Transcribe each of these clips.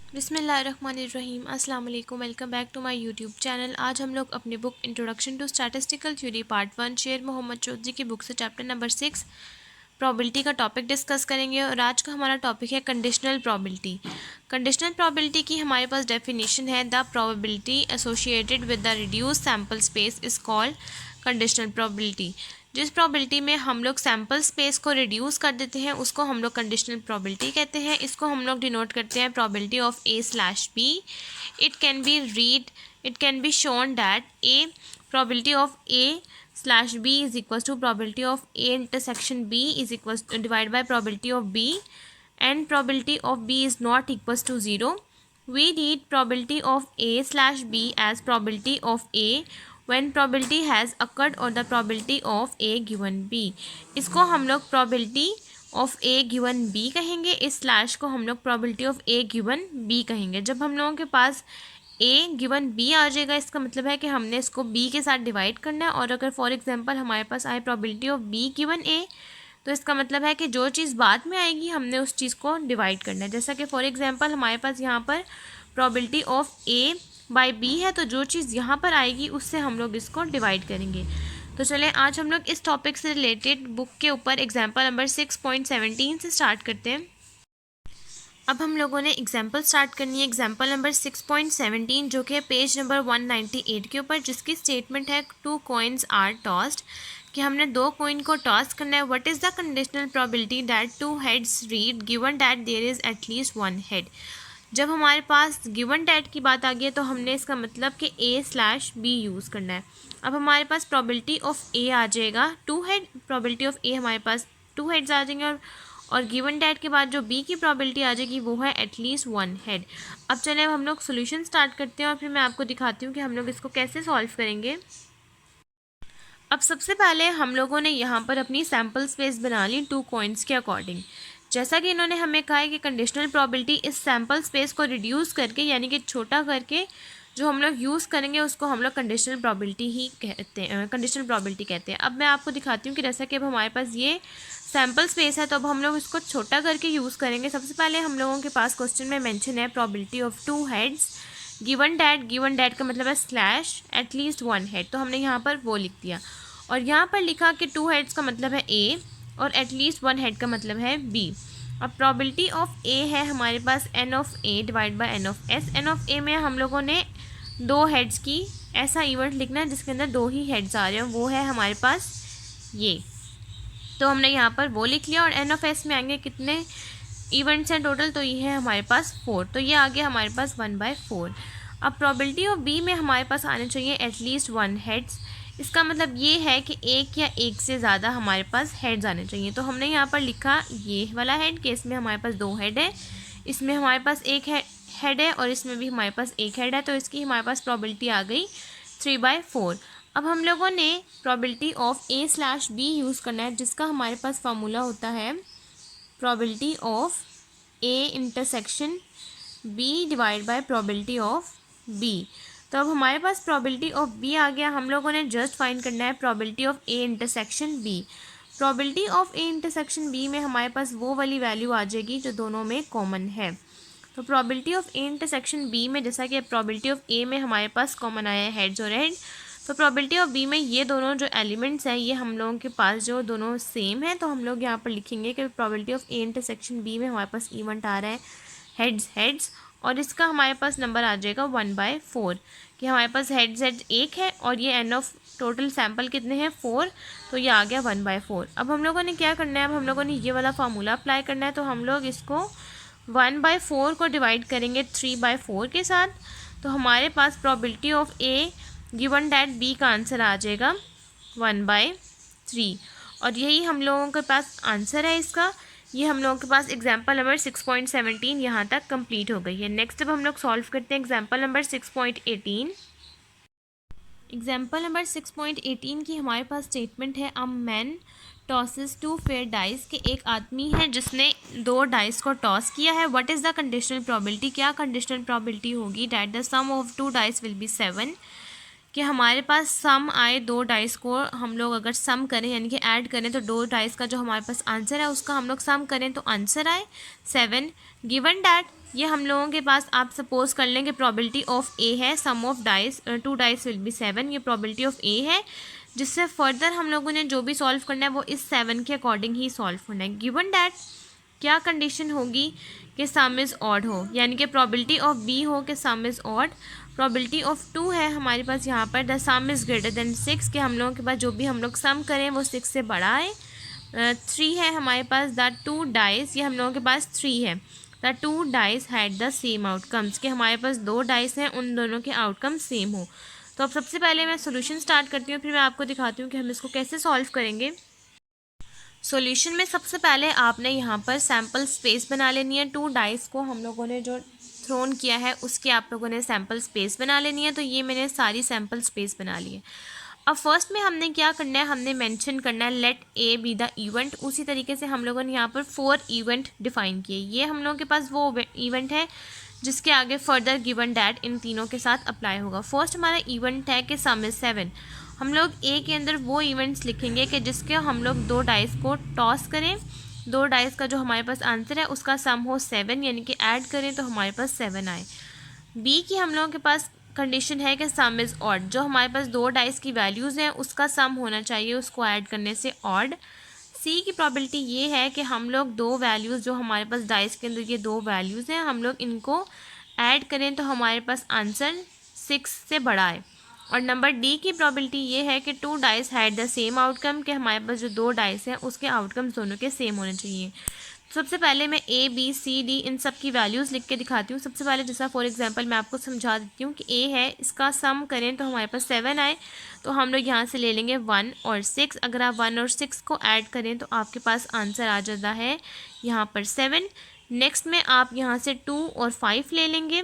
बिस्मिल्लाहिर्रहमानिर्रहीम अस्सलाम वालेकुम। Welcome back to my YouTube channel. आज हम लोग अपनी book introduction to statistical theory part 1 Sher Muhammad Chaudhry की बुक से चैप्टर नंबर 6 प्रोबेबिलिटी का टॉपिक डिस्कस करेंगे। और आज का हमारा टॉपिक है कंडीशनल प्रोबेबिलिटी। कंडीशनल प्रोबेबिलिटी की हमारे पास डेफिनेशन है, the probability associated with the reduce sample space is called conditional probability. जिस प्रोबेबिलिटी में हम लोग सैम्पल स्पेस को रिड्यूस कर देते हैं उसको हम लोग कंडीशनल प्रोबेबिलिटी कहते हैं। इसको हम लोग डिनोट करते हैं probability of A/B। It can be shown that A probability of A/B is equals to probability of A intersection B is equals to divided by probability of B, and probability of B is not equals to 0. We need probability of A/B as probability of A when probability has occurred or the probability of A given B. इसको हम लोग probability of A given B कहेंगे। इस slash को हम लोग probability of A given B कहेंगे। जब हम लोगों के पास A गिवन B आ जाएगा, इसका मतलब है कि हमने इसको B के साथ डिवाइड करना है। और अगर फॉर एग्जांपल हमारे पास आए probability of B given A, तो इसका मतलब है कि जो चीज़ बाद में आएगी हमने उस चीज़ को डिवाइड करना है। जैसा कि फॉर एग्जांपल हमारे पास यहाँ पर probability of A by B है, तो जो चीज़ यहाँ पर आएगी उससे हम लोग इसको डिवाइड करेंगे। तो चलें आज हम लोग इस टॉपिक से रिलेटेड बुक के ऊपर एग्जाम्पल नंबर 6.17 से स्टार्ट करते हैं। अब हम लोगों ने एग्जाम्पल स्टार्ट करनी है एग्जाम्पल नंबर 6.17, जो कि है पेज नंबर 198 के ऊपर, जिसकी स्टेटमेंट है 2 coins आर टॉस्ड, कि हमने 2 कॉइन को टॉस करना है। What is the conditional probability that 2 heads read given that there is at least 1 head. जब हमारे पास गिवन डैट की बात आ गई है तो हमने इसका मतलब कि A/B यूज़ करना है। अब हमारे पास प्रोबेबिलिटी ऑफ A आ जाएगा 2 हेड, प्रोबेबिलिटी ऑफ A हमारे पास 2 हेड्स आ जाएंगे, और गिवन डैट के बाद जो B की प्रोबेबिलिटी आ जाएगी वो है एटलीस्ट 1 हेड। अब चलें अब हम लोग सोल्यूशन स्टार्ट करते हैं और फिर मैं आपको दिखाती हूँ कि हम लोग इसको कैसे सॉल्व करेंगे। अब सबसे पहले हम लोगों ने यहाँ पर अपनी सैम्पल स्पेस बना ली 2 कॉइन्स के अकॉर्डिंग। जैसा कि इन्होंने हमें कहा है कि कंडीशनल प्रोबेबिलिटी इस सैम्पल स्पेस को रिड्यूस करके, यानी कि छोटा करके जो हम लोग यूज़ करेंगे उसको हम लोग कंडीशनल प्रोबेबिलिटी ही कहते हैं, कंडीशनल प्रोबेबिलिटी कहते हैं। अब मैं आपको दिखाती हूँ कि जैसा कि अब हमारे पास ये सैम्पल स्पेस है तो अब हम लोग इसको छोटा करके यूज़ करेंगे। सबसे पहले हम लोगों के पास क्वेश्चन में मेंशन है probability of 2 heads given that का मतलब है स्लैश एटलीस्ट 1 हेड, तो हमने यहाँ पर वो लिख दिया। और यहाँ पर लिखा कि 2 हेड्स का मतलब है A और एटलीस्ट 1 हेड का मतलब है B। अब प्रोबेबिलिटी ऑफ A है हमारे पास n of A divide by n of S। n of A में हम लोगों ने 2 हेड्स की ऐसा इवेंट लिखना है जिसके अंदर 2 ही हेड्स आ रहे हैं, वो है हमारे पास ये, तो हमने यहाँ पर वो लिख लिया। और n ऑफ S में आएंगे कितने इवेंट्स हैं टोटल, तो ये है हमारे पास 4, तो ये आ गया हमारे पास 1/4। अब प्रोबेबिलिटी ऑफ B में हमारे पास आने चाहिए एटलीस्ट 1 हेड्स। इसका मतलब ये है कि एक या एक से ज़्यादा हमारे पास हेड्स आने चाहिए। तो हमने यहाँ पर लिखा ये वाला हेड कि इसमें हमारे पास 2 हेड है, इसमें हमारे पास एक हेड है और इसमें भी हमारे पास एक हेड है, तो इसकी हमारे पास प्रोबेबिलिटी आ गई 3/4। अब हम लोगों ने प्रोबेबिलिटी ऑफ A/B यूज़ करना है, जिसका हमारे पास फार्मूला होता है probability of A intersection B divide by probability of B। तो अब हमारे पास प्रोबेबिलिटी ऑफ B आ गया, हम लोगों ने जस्ट फाइंड करना है probability of A intersection B। Probability of A intersection B में हमारे पास वो वाली वैल्यू आ जाएगी जो दोनों में कॉमन है। तो probability of A intersection B में, जैसा कि प्रोबेबिलिटी ऑफ A में हमारे पास कॉमन आया है हेड्स और हेड, तो प्रोबेबिलिटी ऑफ B में ये दोनों जो एलिमेंट्स हैं ये हम लोगों के पास जो दोनों सेम है, तो हम लोग यहाँ पर लिखेंगे कि probability of A intersection B में हमारे पास इवेंट आ रहा है हेड्स, और इसका हमारे पास नंबर आ जाएगा 1/4, कि हमारे पास हेड्स एक है और ये n ऑफ टोटल सैम्पल कितने हैं 4, तो ये आ गया 1/4। अब हम लोगों ने क्या करना है, अब हम लोगों ने ये वाला फार्मूला अप्लाई करना है, तो हम लोग इसको 1/4 को डिवाइड करेंगे 3/4 के साथ, तो हमारे पास probability of A given that B का आंसर आ जाएगा 1/3, और यही हम लोगों के पास आंसर है इसका। ये हम लोगों के पास एग्जाम्पल नंबर 6.17 यहाँ तक कंप्लीट हो गई है। नेक्स्ट अब हम लोग सॉल्व करते हैं एग्जाम्पल नंबर 6.18। एग्जाम्पल नंबर 6.18 की हमारे पास स्टेटमेंट है a man tosses 2 fair dice, के एक आदमी है जिसने 2 डाइस को टॉस किया है। What is the conditional probability, क्या कंडीशनल प्रोबेबिलिटी होगी that the sum of 2 dice will be 7, कि हमारे पास सम आए 2 डाइस को हम लोग अगर सम करें यानी कि ऐड करें, तो 2 डाइस का जो हमारे पास आंसर है उसका हम लोग सम करें तो आंसर आए 7। गिवन डैट ये हम लोगों के पास आप सपोज कर लें कि प्रॉबिलिटी ऑफ ए है, sum of dice 2 dice will be 7, ये प्रॉबिलिटी ऑफ ए है। जिससे फर्दर हम लोगों ने जो भी सॉल्व करना है वो इस 7 के अकॉर्डिंग ही सॉल्व करना है। गिवन डैट क्या कंडीशन होगी कि सम इज़ ऑड हो, यानी कि प्रॉबिलिटी ऑफ बी हो कि सम इज़ ऑड। प्रॉबिलिटी ऑफ 2 है हमारे पास यहाँ पर the some is greater than 6, कि हम लोगों के पास जो भी हम लोग सम करें वो 6 से बड़ा है। 3 है हमारे पास द 2 डाइस, ये हम लोगों के पास 3 है। The 2 dice had the same outcomes, कि हमारे पास 2 डाइस हैं, उन दोनों के आउटकम सेम हो। तो अब सबसे पहले मैं सोल्यूशन स्टार्ट करती हूँ, फिर मैं आपको दिखाती हूँ कि हम इसको कैसे सॉल्व करेंगे। सॉल्यूशन में सबसे पहले आपने यहाँ पर सैम्पल स्पेस बना लेनी है। 2 डाइस को हम लोगों ने जो थ्रोन किया है उसकी आप लोगों ने सैम्पल स्पेस बना लेनी है। तो ये मैंने सारी सैम्पल स्पेस बना ली है। अब फर्स्ट में हमने क्या करना है, हमने मेंशन करना है let A be the event. उसी तरीके से हम लोगों ने यहाँ पर 4 इवेंट डिफाइन किए। ये हम लोगों के पास वो इवेंट है जिसके आगे फर्दर गिवन डैट इन तीनों के साथ अप्लाई होगा। फर्स्ट हमारा इवेंट है कि सम इज़ 7। हम लोग ए के अंदर वो इवेंट्स लिखेंगे कि जिसके हम लोग 2 डाइस को टॉस करें, 2 डाइस का जो हमारे पास आंसर है उसका सम हो 7, यानी कि ऐड करें तो हमारे पास 7 आए। बी की हम लोगों के पास कंडीशन है कि सम इज़ ऑड, जो हमारे पास 2 डाइस की वैल्यूज़ हैं उसका सम होना चाहिए उसको ऐड करने से ऑड। सी की प्रॉबिलिटी ये है कि हम लोग 2 वैल्यूज़ जो हमारे पास डाइस के अंदर ये 2 वैल्यूज़ हैं हम लोग इनको ऐड करें तो हमारे पास आंसर 6 से बड़ा है। और नंबर डी की प्रॉबिलिटी ये है कि 2 dice had the same outcome, कि हमारे पास जो 2 डाइस हैं उसके आउटकम्स दोनों के सेम होने चाहिए। सबसे पहले मैं ए बी सी डी इन सब की वैल्यूज़ लिख के दिखाती हूँ। सबसे पहले जैसा फॉर एग्जांपल मैं आपको समझा देती हूँ कि ए है, इसका सम करें तो हमारे पास 7 आए, तो हम लोग यहाँ से ले लेंगे 1 और 6। अगर आप 1 और 6 को ऐड करें तो आपके पास आंसर आ जाता है यहाँ पर 7। नेक्स्ट में आप यहाँ से 2 और 5 ले लेंगे।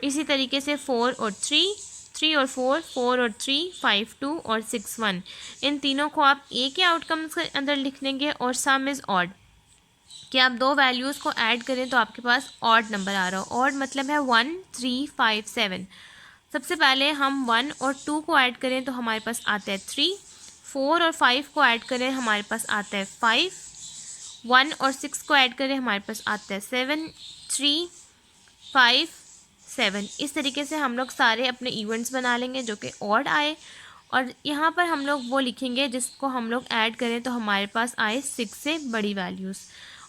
इसी तरीके से 4 और 3 और 4 और 3, 5 2 और 6 1, इन तीनों को आप ए के आउटकम्स के अंदर लिख लेंगे। और सम इज़ ऑड, कि आप 2 वैल्यूज़ को ऐड करें तो आपके पास ऑड नंबर आ रहा हो। ऑड मतलब है 1 3 5 7। सबसे पहले हम 1 और 2 को ऐड करें तो हमारे पास आता है 3, 4 और 5 को ऐड करें हमारे पास आता है 5, 1 और 6 को ऐड करें हमारे पास आता है 7, 3 5 7। इस तरीके से हम लोग सारे अपने इवेंट्स बना लेंगे जो कि ऑड आए, और यहाँ पर हम लोग वो लिखेंगे जिसको हम लोग ऐड करें तो हमारे पास आए 6 से बड़ी वैल्यूज़।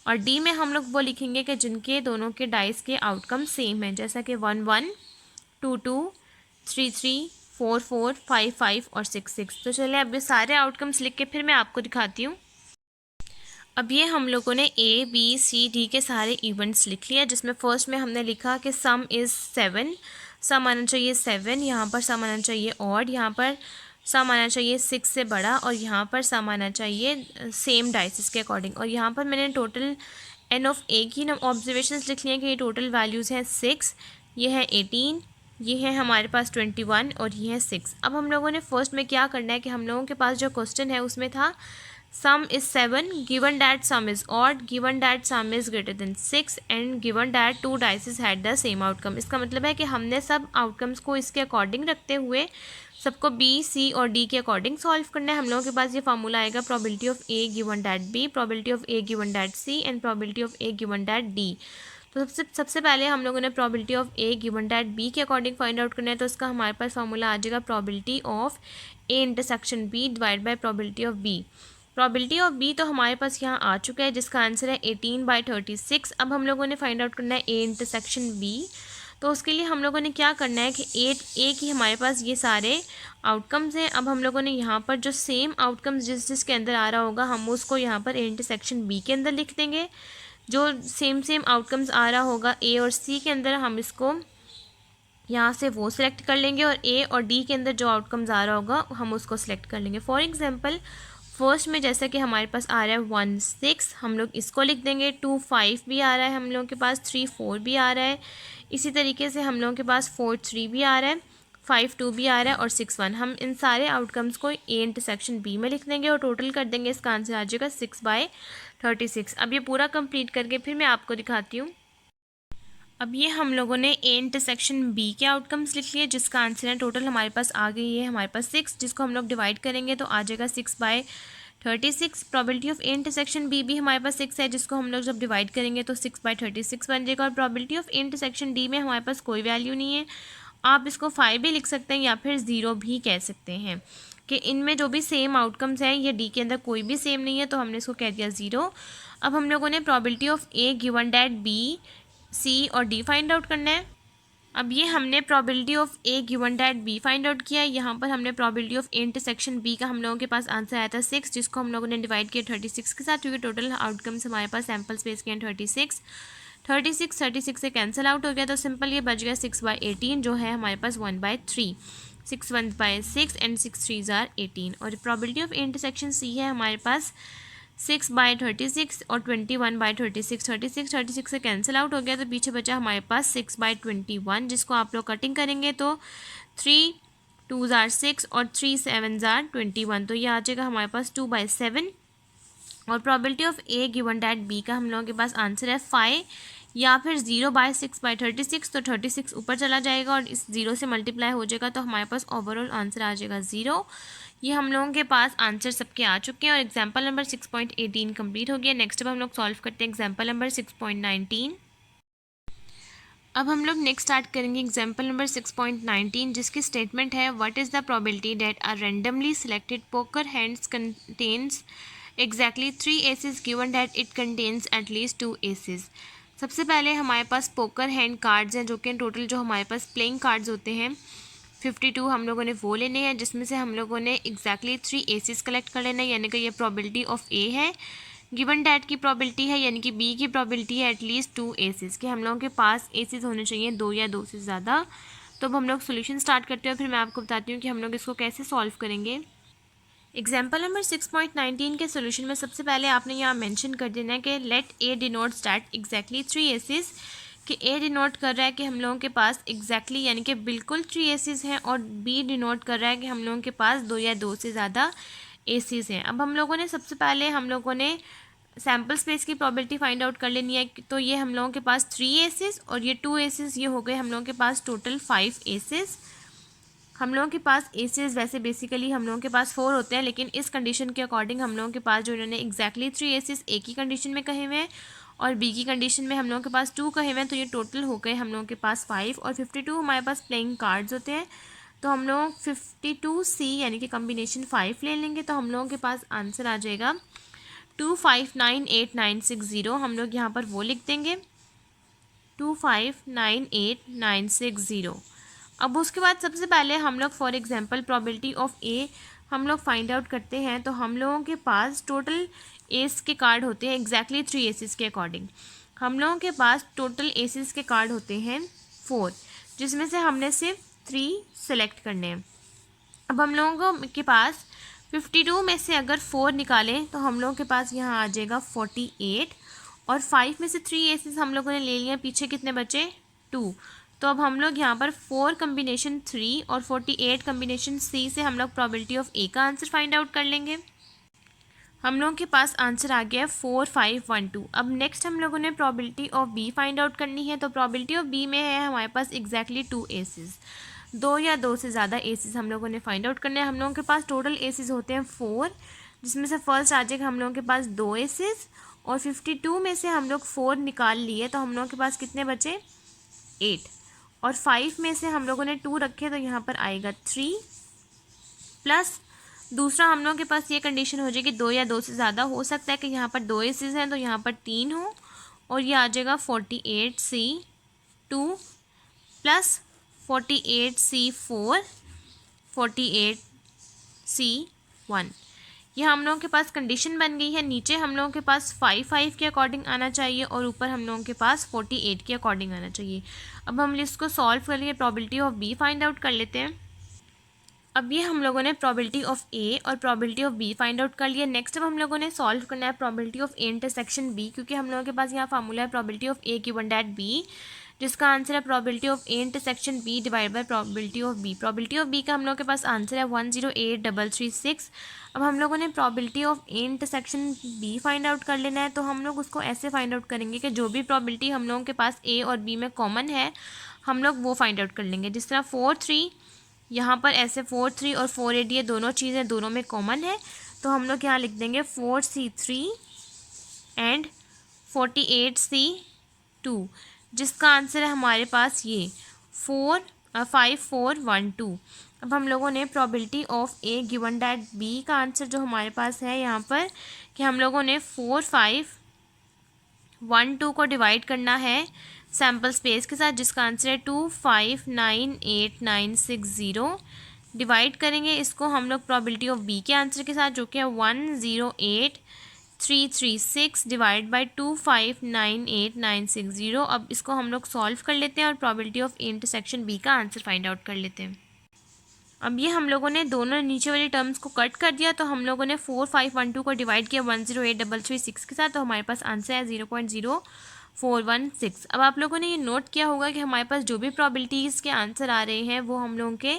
और डी में हम लोग वो लिखेंगे कि जिनके दोनों के डाइस के आउटकम सेम हैं, जैसा कि 1 1 2 2 3 3 4 4 5 5 और 6 6। तो चलिए अब ये सारे आउटकम्स लिख के फिर मैं आपको दिखाती हूँ। अब ये हम लोगों ने ए बी सी डी के सारे इवेंट्स लिख लिया, जिसमें फर्स्ट में हमने लिखा कि सम इज़ 7, सम आना चाहिए 7, यहाँ पर सम आना चाहिए ऑड, यहाँ पर सम आना चाहिए 6 से बड़ा, और यहाँ पर सम आना चाहिए सेम डाइसेस के अकॉर्डिंग। और यहाँ पर मैंने टोटल एन ऑफ ए की ऑब्जर्वेशंस लिख लिए कि ये टोटल वैल्यूज़ हैं 6, ये है 18, ये है हमारे पास 21 और ये है 6। अब हम लोगों ने फर्स्ट में क्या करना है कि हम लोगों के पास जो क्वेश्चन है उसमें था sum is 7, given that sum is odd, given that sum is greater than 6 and given that 2 dices had the same outcome। इसका मतलब है कि हमने सब आउटकम्स को इसके अकॉर्डिंग रखते हुए सबको बी सी और डी के अकॉर्डिंग सॉल्व करना है। हम लोगों के पास ये फार्मूला आएगा probability of A given that B, probability of A given that C and probability of A given that D. तो सबसे पहले हम लोगों ने probability of A given that B के अकॉर्डिंग फाइंड आउट करना है। तो इसका हमारे पास फार्मूला आ जाएगा probability of A intersection B divide by probability of B. Probability of B तो हमारे पास यहाँ आ चुका है जिसका आंसर है 18/36। अब हम लोगों ने फाइंड आउट करना है ए इंटरसेक्शन बी। तो उसके लिए हम लोगों ने क्या करना है कि ए की हमारे पास ये सारे आउटकम्स हैं। अब हम लोगों ने यहाँ पर जो सेम आउटकम्स जिसके अंदर आ रहा होगा हम उसको यहाँ पर ए इंटरसेक्शन बी के अंदर लिख देंगे। जो सेम आउटकम्स आ रहा होगा ए और सी के अंदर हम इसको यहाँ से वो सिलेक्ट कर लेंगे, और ए और डी के अंदर जो आउटकम्स आ रहा होगा हम उसको सिलेक्ट कर लेंगे। फॉर एग्जांपल फर्स्ट में जैसा कि हमारे पास आ रहा है 1 6, हम लोग इसको लिख देंगे। 2 5 भी आ रहा है हम लोगों के पास, 3 4 भी आ रहा है, इसी तरीके से हम लोगों के पास 4 3 भी आ रहा है, 5 2 भी आ रहा है और 6 1। हम इन सारे आउटकम्स को ए इंटरसेक्शन बी में लिख देंगे और टोटल कर देंगे। इसका आंसर आ जाएगा 6/36। अब ये पूरा कंप्लीट करके फिर मैं आपको दिखाती हूँ। अब ये हम लोगों ने ए इंटरसेक्शन बी के आउटकम्स लिख लिए जिसका आंसर है टोटल हमारे पास आ गई है हमारे पास 6, जिसको हम लोग डिवाइड करेंगे तो आ जाएगा 36 probability of A intersection B भी हमारे पास 6 है, जिसको हम लोग जब डिवाइड करेंगे तो 6/36 बन जाएगा। और probability of A intersection D में हमारे पास कोई वैल्यू नहीं है, आप इसको 5 भी लिख सकते हैं या फिर 0 भी कह सकते हैं कि इनमें जो भी सेम आउटकम्स हैं ये डी के अंदर कोई भी सेम नहीं है, तो हमने इसको कह दिया 0। अब हम लोगों ने probability of A given that B, C और डी फाइंड आउट करना है। अब ये हमने probability of A given that B find out किया है। यहाँ पर हमने probability of A intersection B का हम लोगों के पास आंसर आया था 6, जिसको हम लोगों ने डिवाइड किया 36 के साथ, क्योंकि टोटल आउटकम्स हमारे पास सैम्पल स्पेस के हैं 36 से कैंसिल आउट हो गया, तो सिंपल ये बच गया 6/18 जो है हमारे पास 1/3, 6 1/6 एंड 6 3s are 18। और probability of A intersection C है हमारे पास 6/36 और 21/36, 36 से कैंसिल आउट हो गया, तो पीछे बचा हमारे पास 6/21, जिसको आप लोग कटिंग करेंगे तो 3 2s are 6 और 3 7s are 21, तो ये आ जाएगा हमारे पास 2/7। और probability of A given that B का हम लोगों के पास आंसर है 5 या फिर 0/6/36, तो 36 ऊपर चला जाएगा और इस 0 से मल्टीप्लाई हो जाएगा, तो हमारे पास ओवरऑल आंसर आ जाएगा 0। ये हम लोगों के पास आंसर सबके आ चुके हैं और एग्जाम्पल नंबर 6.18 कंप्लीट हो गया। नेक्स्ट अब हम लोग सॉल्व करते हैं एग्जाम्पल नंबर 6.19। अब हम लोग नेक्स्ट स्टार्ट करेंगे एग्जाम्पल नंबर 6.19, जिसकी स्टेटमेंट है what is the probability that a randomly selected poker hands contains exactly 3 aces given that it contains at least 2 aces। सबसे पहले हमारे पास पोकर हैंड कार्ड्स हैं, जो कि टोटल जो हमारे पास प्लेइंग कार्ड्स होते हैं 52 हम लोगों ने वो लेने हैं, जिसमें से हम लोगों ने एग्जैक्टली 3 एसेस कलेक्ट कर लेना है, यानी कि ये प्रोबेबिलिटी ऑफ ए है। गिवन डैट की प्रोबेबिलिटी है, यानी कि बी की प्रोबेबिलिटी है एटलीस्ट 2 एसेस, कि हम लोगों के पास एसेस होने चाहिए 2 या 2 से ज़्यादा। तो अब हम लोग सोल्यूशन स्टार्ट करते हैं, फिर मैं आपको बताती हूँ कि हम लोग इसको कैसे सॉल्व करेंगे। एग्जाम्पल नंबर 6.19 के सोल्यूशन में सबसे पहले आपने यहाँ मेंशन कर देना है कि let A denotes that exactly 3 aces, कि ए डिनोट कर रहा है कि हम लोगों के पास एग्जैक्टली यानी कि बिल्कुल 3 एसेस हैं, और बी डिनोट कर रहा है कि हम लोगों के पास 2 या 2 से ज़्यादा एसेस हैं। अब हम लोगों ने सबसे पहले हम लोगों ने सैम्पल स्पेस की प्रोबेबिलिटी फाइंड आउट कर लेनी है, तो ये हम लोगों के पास 3 एसेस और ये 2 एसेस, ये हो गए हम लोगों के पास टोटल 5 एसेस। हम लोगों के पास एसेस वैसे बेसिकली हम लोगों के पास 4 होते हैं, लेकिन इस कंडीशन के अकॉर्डिंग हम लोगों के पास जो इन्होंने एग्जैक्टली 3 एसेस ए की कंडीशन में कहे हुए हैं और बी की कंडीशन में हम लोगों के पास 2 कहे हुए हैं, तो ये टोटल हो गए हम लोगों के पास 5। और 52 हमारे पास प्लेइंग कार्ड्स होते हैं, तो हम लोग 52C यानी कि कम्बिनेशन 5 ले लेंगे, तो हम लोगों के पास आंसर आ जाएगा 2598960। हम लोग यहाँ पर वो लिख देंगे 2598960। अब उसके बाद सबसे पहले हम लोग फॉर एग्जांपल प्रोबेबिलिटी ऑफ ए हम लोग फाइंड आउट करते हैं, तो हम लोगों के पास टोटल एस के कार्ड होते हैं एग्जैक्टली 3 एसेस के अकॉर्डिंग। हम लोगों के पास टोटल एसेस के कार्ड होते हैं 4, जिसमें से हमने सिर्फ 3 सेलेक्ट करने हैं। अब हम लोगों के पास 52 में से अगर 4 निकालें तो हम लोगों के पास यहाँ आ जाएगा 48, और 5 में से 3 एसेस हम लोगों ने ले लिया, पीछे कितने बचे 2। तो अब हम लोग यहाँ पर 4 कम्बिनेशन 3 और 48 कम्बिनेशन सी से हम लोग प्रोबेबिलिटी ऑफ ए का आंसर फाइंड आउट कर लेंगे। हम लोगों के पास आंसर आ गया 4512। अब नेक्स्ट हम लोगों ने probability of B find out करनी है, तो प्रोबेबिलिटी ऑफ बी में है हमारे पास एग्जैक्टली 2 एसेस, 2 या 2 से ज़्यादा एसेस हम लोगों ने फाइंड आउट करना है। हम लोगों के पास टोटल एसेस होते हैं 4, जिसमें से फर्स्ट आ जाएगा हम लोगों के पास 2 एसेस, और 52 में से हम लोग 4 निकाल लिए, तो हम लोगों के पास कितने बचे 8, और 5 में से हम लोगों ने 2 रखे, तो यहाँ पर आएगा 3 प्लस दूसरा हम लोगों के पास ये कंडीशन हो जाएगी 2 या 2 से ज़्यादा, हो सकता है कि यहाँ पर 2 एसेस हैं तो यहाँ पर 3 हो, और ये आ जाएगा 48C2 प्लस 48C4 48C1। ये हम लोगों के पास कंडीशन बन गई है। नीचे हम लोगों के पास 5 के अकॉर्डिंग आना चाहिए और ऊपर हम लोगों के पास 48 के अकॉर्डिंग आना चाहिए। अब हम इसको सॉल्व कर लिए, probability of B find out कर लेते हैं। अब ये हम लोगों ने प्रोबेबिलिटी ऑफ ए और probability of B find out कर लिया। नेक्स्ट अब हम लोगों ने सॉल्व करना है probability of A intersection B, क्योंकि हम लोगों के पास यहाँ फार्मूला है probability of A given that B, जिसका आंसर है probability of A intersection B divide by probability of B. Probability of B का हम लोगों के पास आंसर है 108,336। अब हम लोगों ने probability of A intersection B find out कर लेना है, तो हम लोग उसको ऐसे फाइंड आउट करेंगे कि जो भी प्रोबेबिलिटी हम लोगों के पास ए और बी में कॉमन है हम लोग वो फाइंड आउट कर लेंगे। जिस तरह 4 3 यहाँ पर ऐसे 4 3 और 4 8 ये दोनों चीज़ें दोनों में कॉमन है, तो हम लोग यहाँ लिख देंगे 4C3 एंड 48C2, जिसका आंसर है हमारे पास ये 5 4 1 2। अब हम लोगों ने probability of A given that B का आंसर जो हमारे पास है यहाँ पर कि हम लोगों ने 4 5 1 2 को डिवाइड करना है सैम्पल स्पेस के साथ, जिसका आंसर है 2 5 9 8 9 6 0। डिवाइड करेंगे इसको हम लोग प्रोबेबिलिटी ऑफ बी के आंसर के साथ जो कि है 1 0 8 3 3 6 डिवाइड बाई 2 5 9 8 9 6 0। अब इसको हम लोग सॉल्व कर लेते हैं और probability of A intersection B का आंसर फाइंड आउट कर लेते हैं। अब ये हम लोगों ने दोनों नीचे वाली टर्म्स को कट कर दिया, तो हम लोगों ने 4 5 1 2 को डिवाइड किया 1 0 8 3 3 6 के साथ, तो हमारे पास आंसर है 0.0416। अब आप लोगों ने ये नोट किया होगा कि हमारे पास जो भी प्रोबेबिलिटीज़ के आंसर आ रहे हैं वो हम लोगों के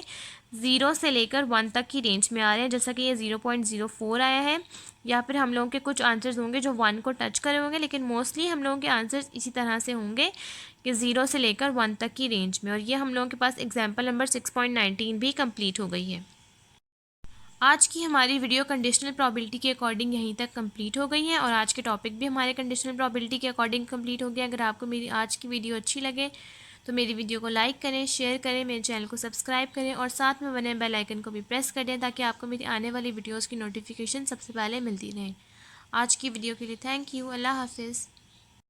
0 से लेकर 1 तक की रेंज में आ रहे हैं, जैसा कि ये 0.04 आया है, या फिर हम लोगों के कुछ आंसर्स होंगे जो 1 को टच करे होंगे, लेकिन मोस्टली हम लोगों के आंसर्स इसी तरह से होंगे कि 0 से लेकर 1 तक की रेंज में। और ये हम लोगों के पास एग्जाम्पल नंबर 6.19 भी कंप्लीट हो गई है। आज की हमारी वीडियो कंडीशनल प्रोबेबिलिटी के अकॉर्डिंग यहीं तक कंप्लीट हो गई है और आज के टॉपिक भी हमारे कंडीशनल प्रोबेबिलिटी के अकॉर्डिंग कंप्लीट हो गया। अगर आपको मेरी आज की वीडियो अच्छी लगे तो मेरी वीडियो को लाइक करें, शेयर करें, मेरे चैनल को सब्सक्राइब करें और साथ में बने बेल आइकन को भी प्रेस कर दें ताकि आपको मेरी आने वाली वीडियोज़ की नोटिफिकेशन सबसे पहले मिलती रहे। आज की वीडियो के लिए थैंक यू। अल्लाह हाफिज़।